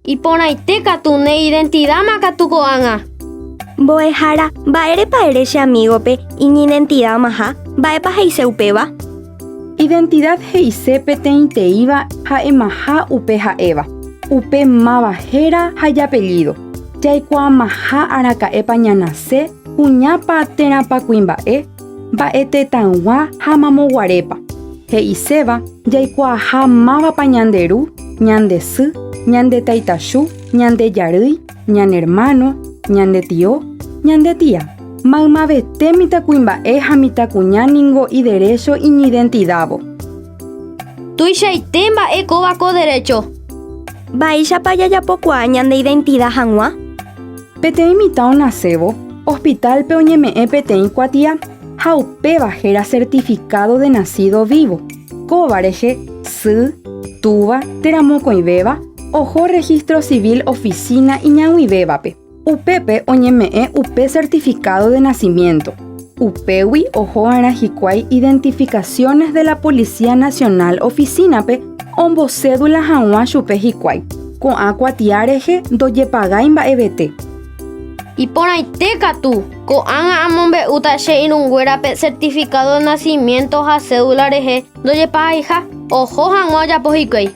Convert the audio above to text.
Iporãite katu ne identidad katu ko'ág̃a. Mbo'ehára mba'érepa ere che amígope iñidentidad maha, mba'épa he'ise upéva. Identidad he'ise peteĩteíva ha'emaha upe ha'éva. Upe máva héra ha japellido. Jaikuaamaha araka'épa ñanase, kuñápa térãpa kuimba'e, mba'etetãgua ha mamoguarépa. He'iséva jaikuaaha mávapa ñande ru, ñande sy, ñande taitachu, ñande jarýi, ñane hermano, ñande tio, ñande tía. Maymavete mitãkuimba'e ha mitãkuña ningo y derecho iñidentidávo. Tuichaite mba'e kóva ko derecho. Mba'éichapa jajapokuaa ñande identidad hag̃ua. Peteĩ mitã onasévo, hospitalpe oñeme'ẽ peteĩ kuatia, ha upéva héra certificado de nacido vivo. Kóva rehe sy, túva, teramokõivéva, oho registro civil oficina iñag̃uivévape. Upépe oñeme'ẽ upe certificado de nacimiento. Upégui ohova'erã hikuái identificaciones de la Policía Nacional oficinape ombocédula hag̃ua chupe hikuái. Ko'ã kuatia rehe ndojepagái mba'evete. Iporãite katu ko'ág̃a amombe'úta che irũnguérape certificado de nacimiento ha cédula rehe ndojepahãiha. Oho hag̃ua ojapo hikuái.